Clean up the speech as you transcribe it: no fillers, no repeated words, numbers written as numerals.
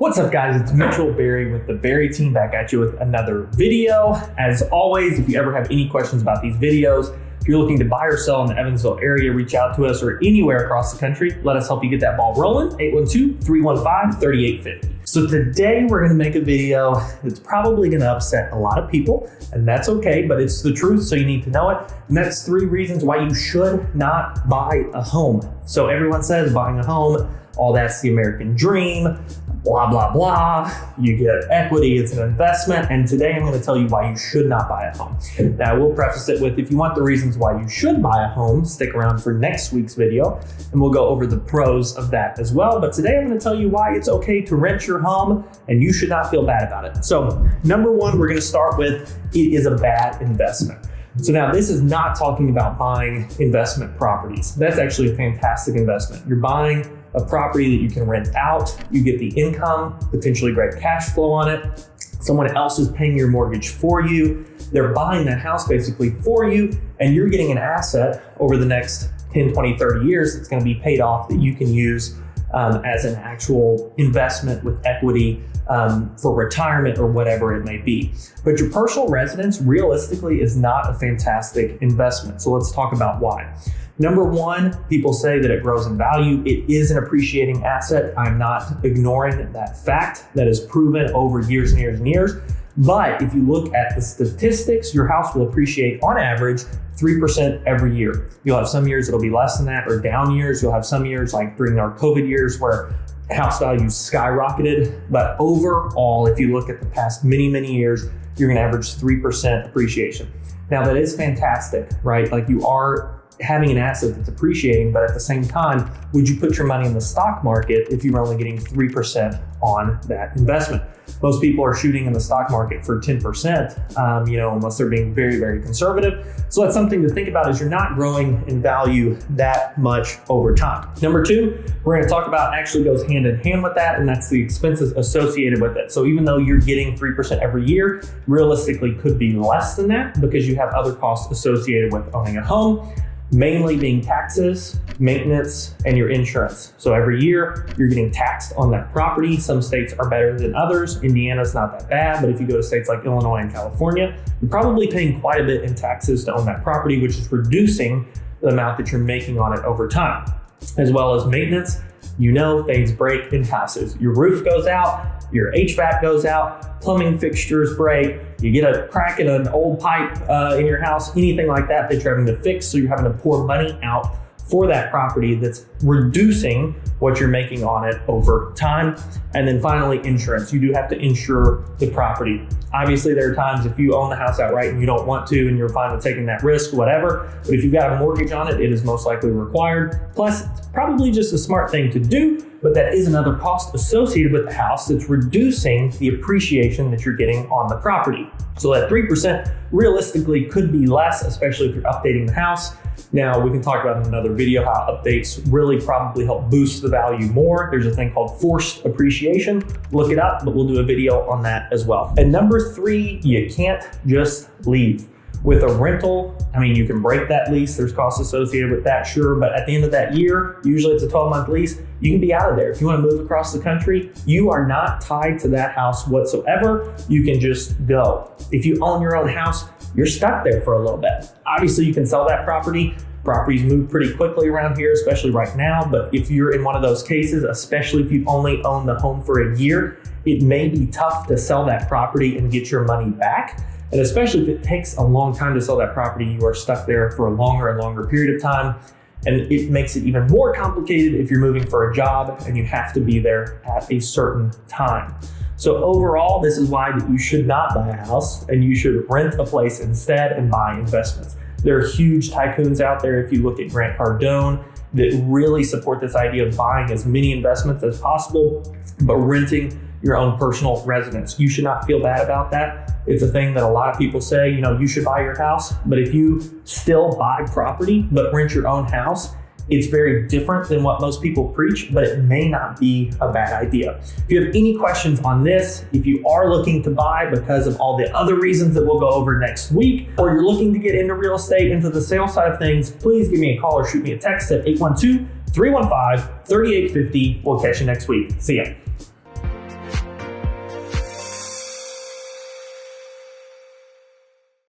What's up, guys? It's Mitchell Berry with the Berry team back at you with another video. As always, if you ever have any questions about these videos, if you're looking to buy or sell in the Evansville area, reach out to us, or anywhere across the country. Let us help you get that ball rolling. 812-315-3850. So today we're going to make a video that's probably going to upset a lot of people, and that's okay, but it's the truth, so you need to know it. And that's 3 reasons why you should not buy a home. So everyone says buying a home, all that's the American dream, blah, blah, blah. You get equity, it's an investment. And today I'm going to tell you why you should not buy a home. Now I will preface it with, if you want the reasons why you should buy a home, stick around for next week's video and we'll go over the pros of that as well. But today I'm going to tell you why it's okay to rent your home and you should not feel bad about it. So number 1, we're going to start with, it is a bad investment. So now this is not talking about buying investment properties. That's actually a fantastic investment. You're buying a property that you can rent out, you get the income, potentially great cash flow on it. Someone else is paying your mortgage for you. They're buying that house basically for you, and you're getting an asset over the next 10, 20, 30 years that's going to be paid off that you can use as an actual investment with equity for retirement or whatever it may be. But your personal residence realistically is not a fantastic investment. So let's talk about why. Number 1, people say that it grows in value. It is an appreciating asset. I'm not ignoring that fact. That is proven over years and years and years. But if you look at the statistics, your house will appreciate on average 3% every year. You'll have some years it'll be less than that, or down years. You'll have some years like during our COVID years where house values skyrocketed. But overall, if you look at the past many, many years, you're gonna average 3% appreciation. Now that is fantastic, right? Like you are having an asset that's appreciating, but at the same time, would you put your money in the stock market if you were only getting 3% on that investment? Most people are shooting in the stock market for 10%, unless they're being very, very conservative. So that's something to think about, is you're not growing in value that much over time. Number 2, we're going to talk about actually goes hand in hand with that, and that's the expenses associated with it. So even though you're getting 3% every year, realistically could be less than that because you have other costs associated with owning a home. Mainly being taxes, maintenance, and your insurance. So every year you're getting taxed on that property. Some states are better than others. Indiana's not that bad, but if you go to states like Illinois and California, you're probably paying quite a bit in taxes to own that property, which is reducing the amount that you're making on it over time. As well as maintenance, things break in houses. Your roof goes out, your HVAC goes out, plumbing fixtures break, you get a crack in an old pipe in your house, anything like that that you're having to fix. So you're having to pour money out for that property that's reducing what you're making on it over time. And then finally, insurance. You do have to insure the property. Obviously, there are times if you own the house outright and you don't want to and you're fine with taking that risk, whatever. But if you've got a mortgage on it, it is most likely required. Plus, it's probably just a smart thing to do, but that is another cost associated with the house that's reducing the appreciation that you're getting on the property. So that 3% realistically could be less, especially if you're updating the house. Now, we can talk about in another video how updates really probably help boost the value more. There's a thing called forced appreciation. Look it up, but we'll do a video on that as well. And number 3, you can't just leave. With a rental, you can break that lease. There's costs associated with that, sure. But at the end of that year, usually it's a 12-month lease, you can be out of there. If you want to move across the country, you are not tied to that house whatsoever. You can just go. If you own your own house, you're stuck there for a little bit. Obviously, you can sell that property. Properties move pretty quickly around here, especially right now. But if you're in one of those cases, especially if you've only owned the home for a year, it may be tough to sell that property and get your money back. And especially if it takes a long time to sell that property, you are stuck there for a longer and longer period of time. And it makes it even more complicated if you're moving for a job and you have to be there at a certain time. So overall, this is why that you should not buy a house and you should rent a place instead and buy investments. There are huge tycoons out there, if you look at Grant Cardone, that really support this idea of buying as many investments as possible, but renting your own personal residence. You should not feel bad about that. It's a thing that a lot of people say, you should buy your house, but if you still buy property but rent your own house, it's very different than what most people preach, but it may not be a bad idea. If you have any questions on this, if you are looking to buy because of all the other reasons that we'll go over next week, or you're looking to get into real estate, into the sales side of things, please give me a call or shoot me a text at 812-315-3850. We'll catch you next week. See ya.